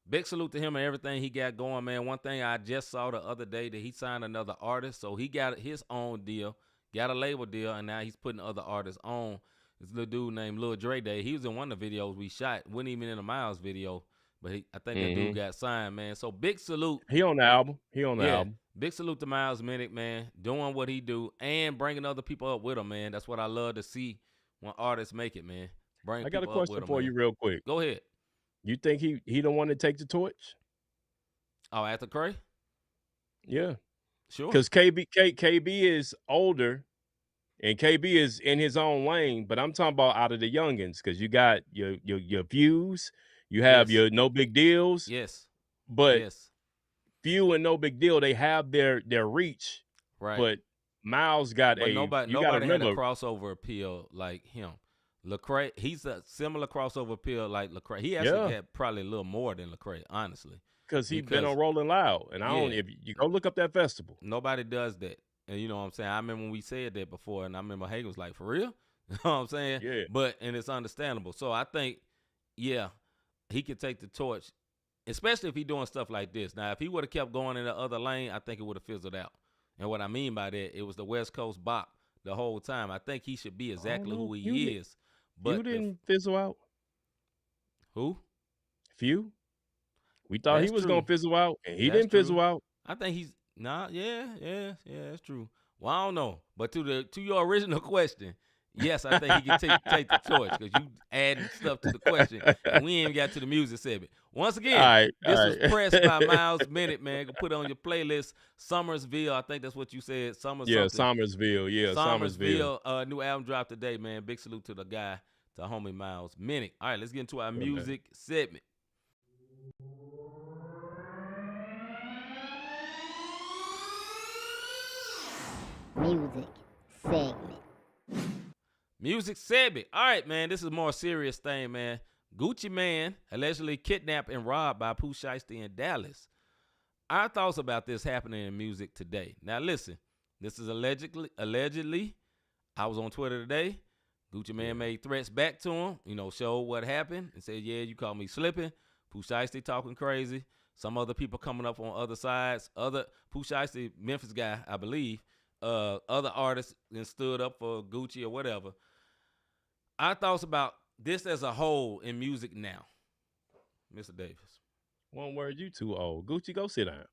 Big salute to him and everything he got going, man. One thing I just saw the other day, that he signed another artist. So he got his own deal, got a label deal, and now he's putting other artists on. This little dude named Lil Dre Day. He was in one of the videos we shot. Wasn't even in a Miles video. But I think that dude got signed, man. So big salute. He on the album. Album. Big salute to Miles Minnick, man. Doing what he do and bringing other people up with him, man. That's what I love to see when artists make it, man. I got a question for you real quick. Go ahead. You think he the one to take the torch? Oh, after Cray? Yeah. Sure. Because KB is older, and KB is in his own lane, but I'm talking about out of the youngins, because you got your Views. You have your No Big Deals. Yes. But Few and No Big Deal, they have their reach. Right. But Miles got nobody had a crossover appeal like him. Lecrae, he's a similar crossover appeal like Lecrae. He actually had probably a little more than Lecrae, honestly. Because he's been on Rolling Loud. And if you go look up that festival. Nobody does that. And you know what I'm saying? I remember when we said that before, and I remember Hagen was like, for real? You know what I'm saying? Yeah. And it's understandable. So I think, he could take the torch, especially if he's doing stuff like this. Now, if he would have kept going in the other lane, I think it would have fizzled out. And what I mean by that, it was the West Coast bop the whole time. I think he should be exactly who he is. But you didn't fizzle out. Who? Few. We thought he was going to fizzle out, and he didn't fizzle out. I think he's that's true. Well, I don't know. But to your original question, yes, I think he can take the torch, because you added stuff to the question, and we ain't got to the music segment. Once again, this was Pressed by Miles Minnick, man. Go put it on your playlist. Somersville, I think that's what you said. Somersville. Somersville. New album dropped today, man. Big salute to the guy, to homie Miles Minnick. All right, let's get into our music segment. Music segment. All right, man. This is a more serious thing, man. Gucci Mane allegedly kidnapped and robbed by Pooh Shiesty in Dallas. Our thoughts about this happening in music today. Now, listen. This is allegedly. I was on Twitter today. Gucci Man made threats back to him, showed what happened and said, yeah, you caught me slipping. Pooh Shiesty talking crazy. Some other people coming up on other sides. Other Pooh Shiesty, Memphis guy, I believe. Other artists and stood up for Gucci or whatever. Our thoughts about this as a whole in music now, Mr. Davis. One word, you too old. Gucci, go sit down.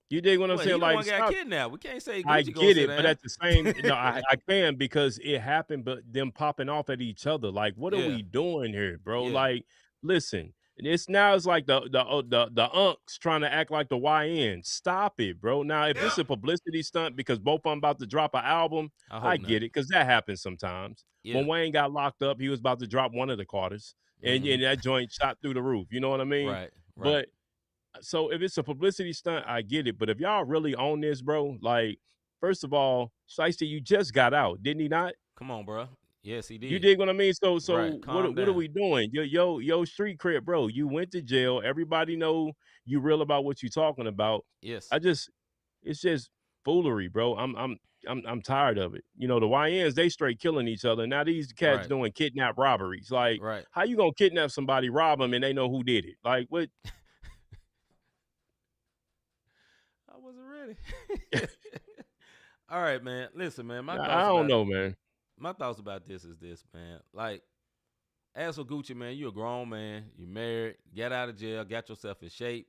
You dig what I'm saying? He Like, one got kidnapped. We can't say Gucci I go get sit it, down. but at the same, I can because it happened. But them popping off at each other, like, what are we doing here, bro? Yeah. Like, listen, it's like the unks trying to act like the YN. Stop it, bro. Now, if it's a publicity stunt because both of them about to drop an album, I get it because that happens sometimes. Yeah. When Wayne got locked up, he was about to drop one of the Carters, and that joint shot through the roof. You know what I mean? Right. But so if it's a publicity stunt, I get it. But if y'all really own this, bro, like, first of all, Shiesty, you just got out, didn't he not? Come on, bro. Yes, he did. You dig what I mean? So Right. what are we doing? Yo, street cred, bro. You went to jail. Everybody know you real about what you talking about. Yes. It's just foolery, bro. I'm tired of it. The YNs, they straight killing each other. Now these cats doing kidnap robberies. Like, how you gonna kidnap somebody, rob them, and they know who did it? Like, what? I wasn't ready. All right, man. Listen, man. I don't know, man. My thoughts about this is this, man. Like, as for Gucci, man, you a grown man. You married. Get out of jail. Got yourself in shape.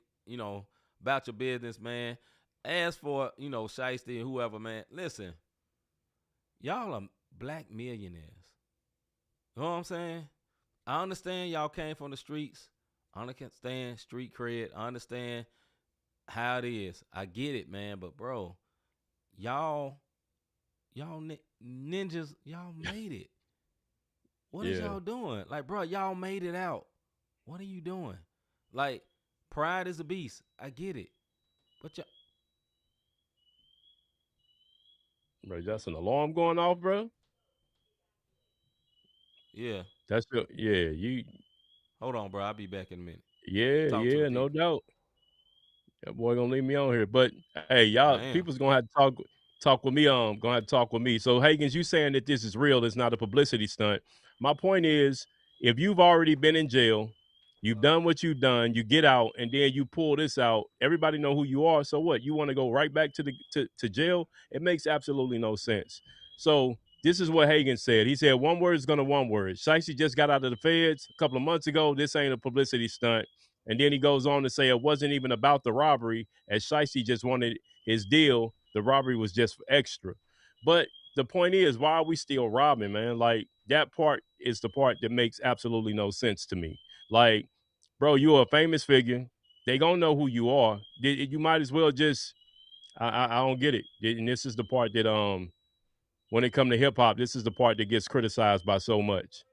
About your business, man. As for, Shiesty and whoever, man, listen. Y'all are black millionaires. You know what I'm saying? I understand y'all came from the streets. I understand street cred. I understand how it is. I get it, man. But, bro, y'all ninjas, y'all made it. What is y'all doing? Like, bro, y'all made it out. What are you doing? Like, pride is a beast. I get it. But y'all... Bro, that's an alarm going off, bro? Yeah. You... Hold on, bro. I'll be back in a minute. Yeah, no doubt. That boy gonna leave me on here. But, hey, y'all, people's gonna have to talk with me. Gonna have to talk with me. So, Hagens, you saying that this is real, it's not a publicity stunt. My point is, if you've already been in jail, you've done what you've done, you get out, and then you pull this out, everybody know who you are. So what? You want to go right back to jail? It makes absolutely no sense. So this is what Hagen said. He said, one word is going to one word. Shiesty just got out of the feds a couple of months ago. This ain't a publicity stunt. And then he goes on to say it wasn't even about the robbery, as Shiesty just wanted his deal. The robbery was just extra. But the point is, why are we still robbing, man? Like, that part is the part that makes absolutely no sense to me. Like, bro, you're a famous figure. They gonna know who you are. You might as well just, I don't get it. And this is the part that, when it comes to hip hop, this is the part that gets criticized by so much.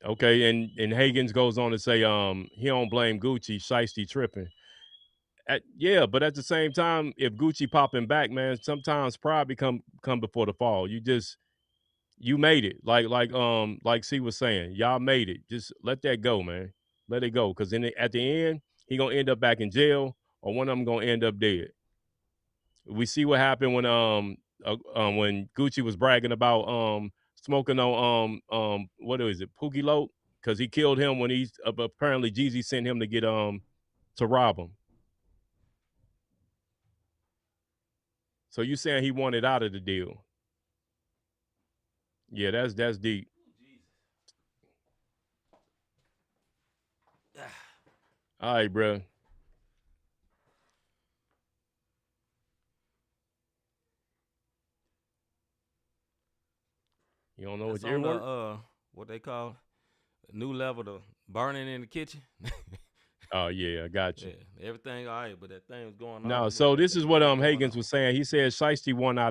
Okay, and Hagens goes on to say, he don't blame Gucci, Shiesty tripping. But at the same time, if Gucci popping back, man, sometimes pride come before the fall. You made it. Like C was saying, y'all made it. Just let that go, man. Let it go. Because at the end, he gonna end up back in jail, or one of them gonna end up dead. We see what happened when Gucci was bragging about smoking on what is it, Pookie Loc, because he killed him when he's apparently Jeezy sent him to get to rob him. So you saying he wanted out of the deal? Yeah, that's deep. All right, bro. You don't know what your work? What they call a new level, the burning in the kitchen. Oh yeah, I got you. Yeah, everything all right, but that thing was going on. No, so this is what Hagens was saying. He said Shiesty wanted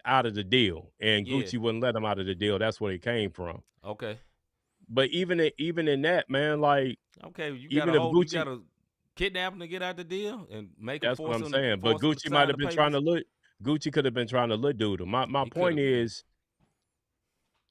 out of the deal, and Gucci wouldn't let him out of the deal. That's where it came from. Okay. But even in that, man, like, okay, you gotta kidnap him to get out the deal and make him. That's what I'm saying. But Gucci might have been trying to look. Gucci could have been trying to look dude. My point is,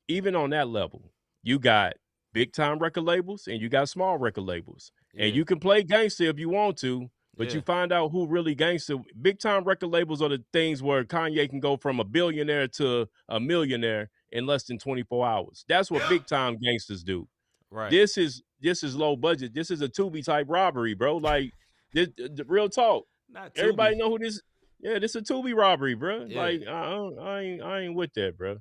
even on that level, you got big time record labels and you got small record labels, and you can play gangster if you want to, But Yeah. you find out who really gangster. Big time record labels are the things where Kanye can go from a billionaire to a millionaire in less than 24 hours. That's what big time gangsters do. Right. This is low budget. This is a Tubi type robbery, bro. Like the real talk. Not Everybody Tubi. know who this. Yeah, this is a Tubi robbery, bro. Yeah. Like I ain't with that, bro.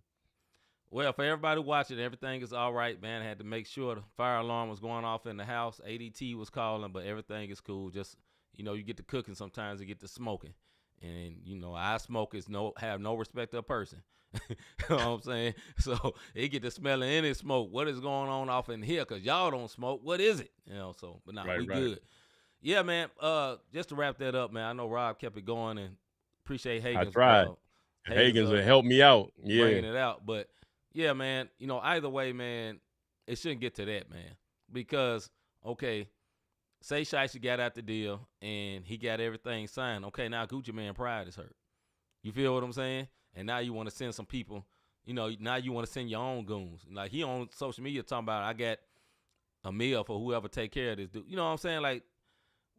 Well, for everybody watching, everything is all right, man. I had to make sure the fire alarm was going off in the house. ADT was calling, but everything is cool. Just, you get to cooking sometimes, you get to smoking. And, I smoke is have no respect of a person. You know what I'm saying? So they get to smelling any smoke. What is going on off in here? Because y'all don't smoke. What is it? But nah, we good. Yeah, man. Just to wrap that up, man, I know Rob kept it going and appreciate Hagen's. I tried. Hagen's will help me out. Yeah. Bringing it out. But, yeah, man, either way, man, it shouldn't get to that, man. Because, okay, say Shiesty got out the deal and he got everything signed. Okay, now Gucci Mane pride is hurt. You feel what I'm saying? And now you want to send some people, now you want to send your own goons. Like, he on social media talking about, I got a meal for whoever take care of this dude. You know what I'm saying? Like,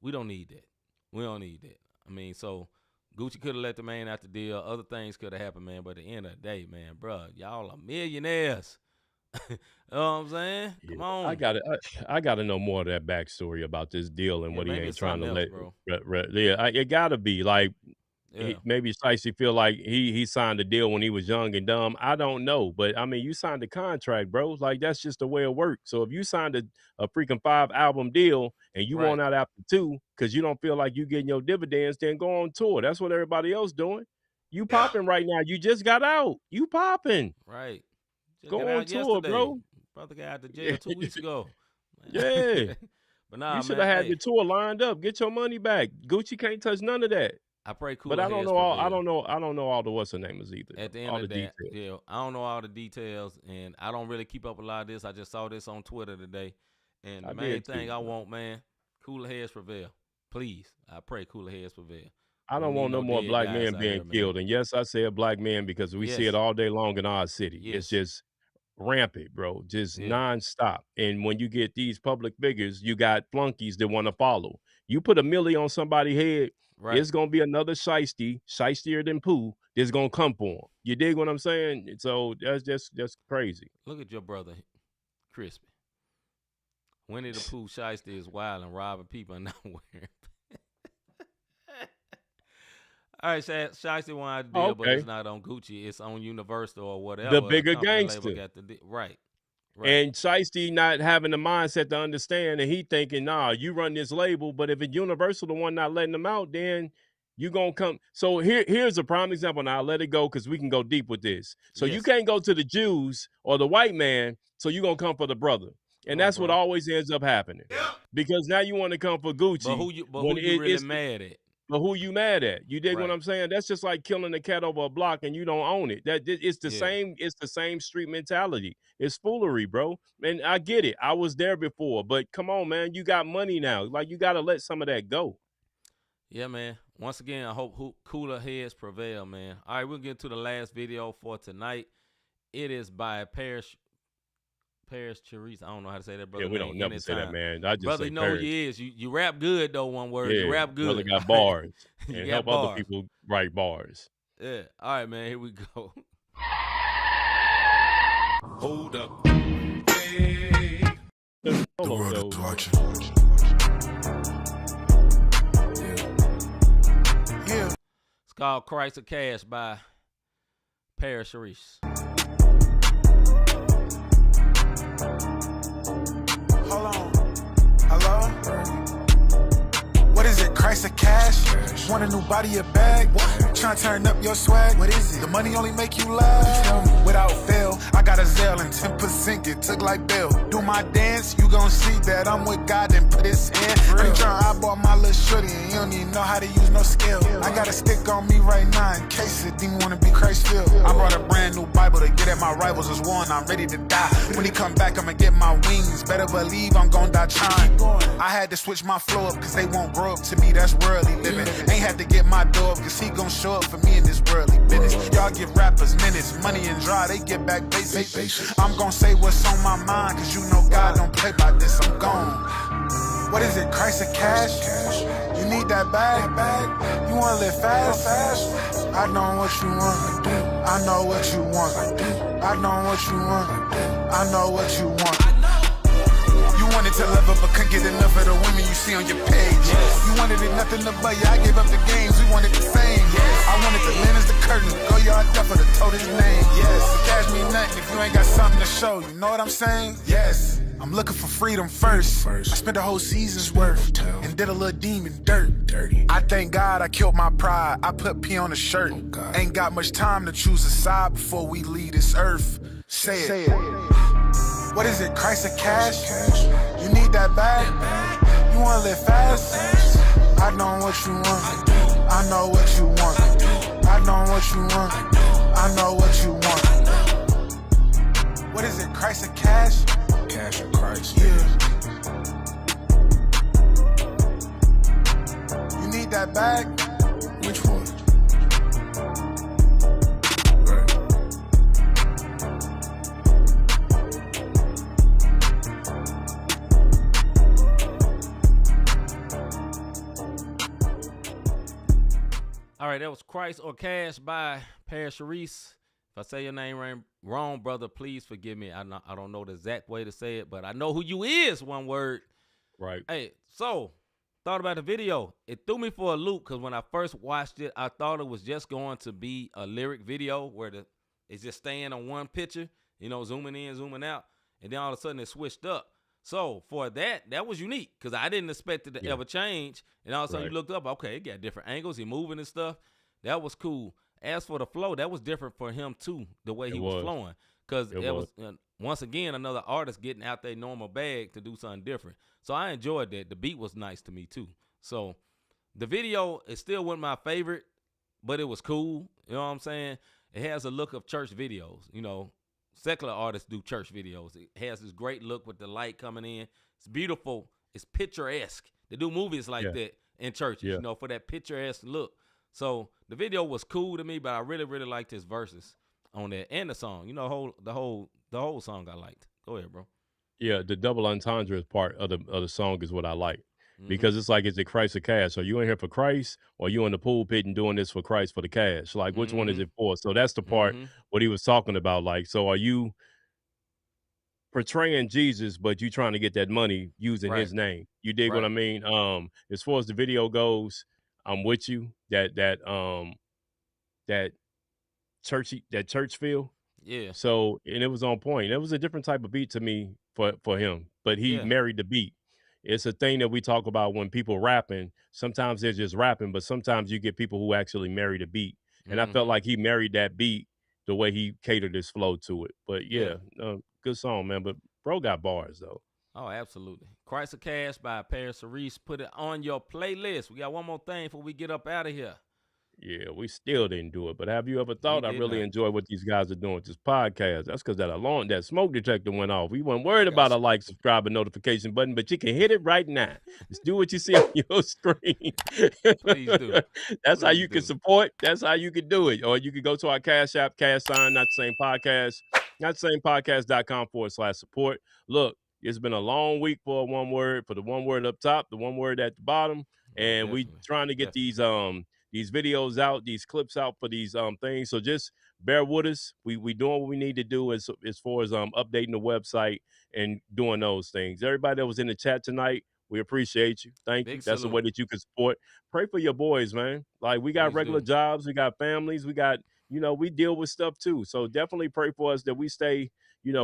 we don't need that. We don't need that. I mean, so Gucci could have let the man out the deal. Other things could have happened, man. But at the end of the day, man, bro, y'all are millionaires. You know what I'm saying? Yeah. Come on. I gotta know more of that backstory about this deal and what he ain't trying to else, let. bro. Yeah, it gotta be like. Yeah. Maybe Shiesty feel like he signed a deal when he was young and dumb. I don't know. But, I mean, you signed a contract, bro. Like, that's just the way it works. So if you signed a freaking 5-album deal and you want out after 2 because you don't feel like you getting your dividends, then go on tour. That's what everybody else doing. You popping right now. You just got out. You popping. Right. Just go on tour, yesterday. bro. Brother got out of jail 2 weeks ago. Yeah. But nah, you should have had your tour lined up. Get your money back. Gucci can't touch none of that. I pray cool. But I don't know all. I don't know all the what's the name is either. At the end all of the that, details. yeah, I don't know all the details, and I don't really keep up a lot of this. I just saw this on Twitter today, and the main thing I want, man, cooler heads prevail. Please, I pray cooler heads prevail. I don't want no more black men being killed. And yes, I said black men because we see it all day long in our city. Yes. It's just rampant, bro, just nonstop. And when you get these public figures, you got flunkies that want to follow. You put a milli on somebody's head, it's going to be another shysteier than Pooh, that's going to come for him. You dig what I'm saying? So that's just crazy. Look at your brother, Crispy. Winnie the Pooh shysty is wild and robbing people and not wearing. All right, Shiesty wanted to deal, but it's not on Gucci. It's on Universal or whatever. The bigger gangster. Right. And Shiesty not having the mindset to understand, and he thinking, nah, you run this label, but if it's Universal, the one not letting them out, then you going to come. So here's a prime example. Now, I'll let it go because we can go deep with this. So you can't go to the Jews or the white man, so you're going to come for the brother. And that's what always ends up happening. Because now you want to come for Gucci. But who you really mad at? But who you mad at? You dig what I'm saying? That's just like killing a cat over a block and you don't own it. It's the same. It's the same street mentality. It's foolery, bro. And I get it. I was there before, but come on, man. You got money now. Like you got to let some of that go. Yeah, man. Once again, I hope cooler heads prevail, man. All right, we'll get to the last video for tonight. It is by Paris Charisse. I don't know how to say that, brother. Yeah, we don't never say that, man. I just brother, say you know Paris. who he is. You rap good, though, one word. Yeah, you rap good. brother got bars. You and got help bars. other people write bars. Yeah. All right, man. Here we go. Hold up. Hey. The world is watching. Yeah. It's called Christ of Cash by Paris Charisse. Hold on. Hello? What is it, Christ of cash? Want a new body, a bag? Trying to turn up your swag? What is it? The money only make you laugh? Tell me. Without fail, I got a Zelle and 10% get took like bail. Do my dance, you gon' see that I'm with God and put his hand. I'm trying, I bought my little shorty and you don't even know how to use no skill. I got a stick on me right now in case it didn't wanna be Christ-filled. I brought a brand new Bible to get at my rivals as one. I'm ready to die. When he come back, I'ma get my wings. Better believe I'm gon' die trying. I had to switch my flow up cause they won't grow up to me. That's worldly living. Ain't had to get my door up cause he gon' show up for me in this worldly business. Y'all give rappers minutes, money and dry, they get back basic. I'm gon' say what's on my mind cause you know God don't play by this, I'm gone. What is it, Christ of cash? You need that bag? You wanna live fast? I know what you want. I know what you want. I know what you want. I know what you want. You wanted to love her, but couldn't get enough of the women you see on your page. You wanted it nothing but you. I gave up the games. We wanted the same. I wanted the linen as the curtain. Go yard deaf for the told his name. The cash mean nothing if you ain't got something to show. You know what I'm saying? Yes. I'm looking for freedom first. I spent a whole season's worth and did a little demon dirty. I thank God I killed my pride. I put P on the shirt. Ain't got much time to choose a side before we leave this earth. Say it. What is it, Christ or cash? You need that bag? You wanna live fast? I know what you want. I know what you want. I know what you want. I know what you want. What is it, Christ or cash? Cash or Christ? Yeah. You need that bag? Which one? All right, that was Christ or Cash by Paris Sharice. If I say your name wrong, brother, please forgive me. I don't know the exact way to say it, but I know who you is, one word. Right. Hey, so, thought about the video. It threw me for a loop because when I first watched it, I thought it was just going to be a lyric video where it's just staying on one picture, zooming in, zooming out, and then all of a sudden it switched up. So, for that was unique because I didn't expect it to ever change. And all of a sudden you looked up, okay, it got different angles, he moving and stuff. That was cool. As for the flow, that was different for him too, the way he was flowing. Because it was once again, another artist getting out their normal bag to do something different. So I enjoyed that. The beat was nice to me too. So the video is still one of my favorite, but it was cool. You know what I'm saying? It has a look of church videos. Secular artists do church videos. It has this great look with the light coming in. It's beautiful. It's picturesque. They do movies like that in churches, for that picturesque look. So the video was cool to me, but I really, really liked his verses on that and the song. The whole song I liked. Go ahead, bro. Yeah, the double entendre part of the song is what I like. Because it's like, is it Christ or cash? Are you in here for Christ, or are you in the pulpit and doing this for Christ for the cash? Like, which one is it for? So that's the part what he was talking about. Like, so are you portraying Jesus, but you trying to get that money using his name? You dig what I mean? As far as the video goes, I'm with you. That church feel. Yeah. So, and it was on point. It was a different type of beat to me for him, but he married the beat. It's a thing that we talk about when people rapping. Sometimes they're just rapping, but sometimes you get people who actually marry the beat. And I felt like he married that beat the way he catered his flow to it. But good song, man. But bro got bars though. Oh, absolutely. Christ or Cash by Paris Sharice. Put it on your playlist. We got one more thing before we get up out of here. Yeah, we still didn't do it. But have you ever thought I really enjoy what these guys are doing with this podcast? That's because that smoke detector went off. We weren't worried about a like, subscribe, and notification button, but you can hit it right now. Just do what you see on your screen. Please do. That's how you can support. That's how you can do it. Or you can go to our Cash App, cash sign, not the same podcast, notthesamepodcast.com/support. Look, it's been a long week for one word, for the one word up top, the one word at the bottom. And we trying to get these videos out, these clips out for these things. So just bear with us. We doing what we need to do as far as updating the website and doing those things. Everybody that was in the chat tonight, we appreciate you. Thank you. That's the way that you can support. Pray for your boys, man. Like, we got regular jobs, we got families, we got, we deal with stuff too. So definitely pray for us that we stay,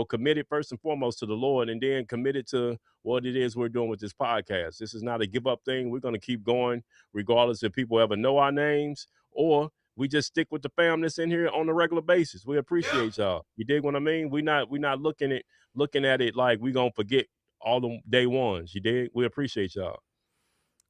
committed first and foremost to the Lord, and then committed to what it is we're doing with this podcast. This is not a give up thing. We're going to keep going regardless if people ever know our names, or we just stick with the fam that's in here on a regular basis. We appreciate y'all. You dig what I mean? We're not looking at it like we going to forget all the day ones. You dig? We appreciate y'all.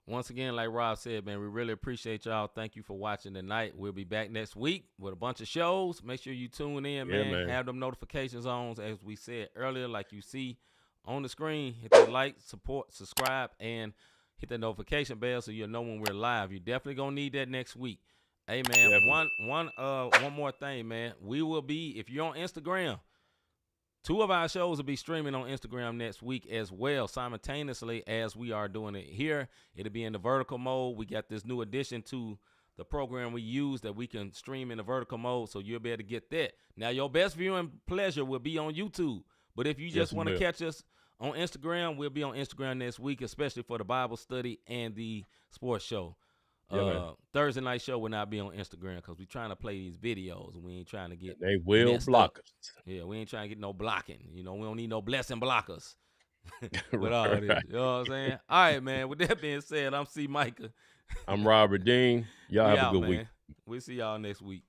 Once again, like Rob said, man, we really appreciate y'all. Thank you for watching tonight. We'll be back next week with a bunch of shows. Make sure you tune in, man. Have them notifications on, as we said earlier, like you see on the screen. Hit that like, support, subscribe, and hit that notification bell so you'll know when we're live. You're definitely going to need that next week. Hey, man, one more thing, man. We will be, if you're on Instagram, 2 of our shows will be streaming on Instagram next week as well, simultaneously as we are doing it here. It'll be in the vertical mode. We got this new addition to the program we use that we can stream in the vertical mode, so you'll be able to get that. Now, your best viewing pleasure will be on YouTube, but if you just want to catch us on Instagram, we'll be on Instagram next week, especially for the Bible study and the sports show. Thursday night show will not be on Instagram because we're trying to play these videos. We ain't trying to get they will block us. Yeah, we ain't trying to get no blocking. You know, we don't need no blessing blockers. Right. All this, you know what I'm saying? All right, man. With that being said, I'm C-Micah. I'm Robert Dean. Y'all have a good week. We'll see y'all next week.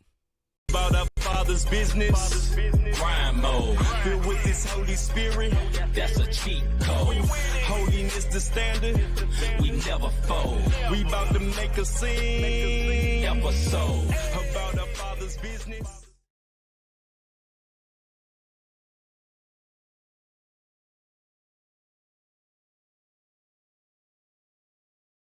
About our Father's business, grind mode, filled with His Holy Spirit, that's a cheat code. Holiness the standard, we never fold. We about to make a scene episode about our Father's business.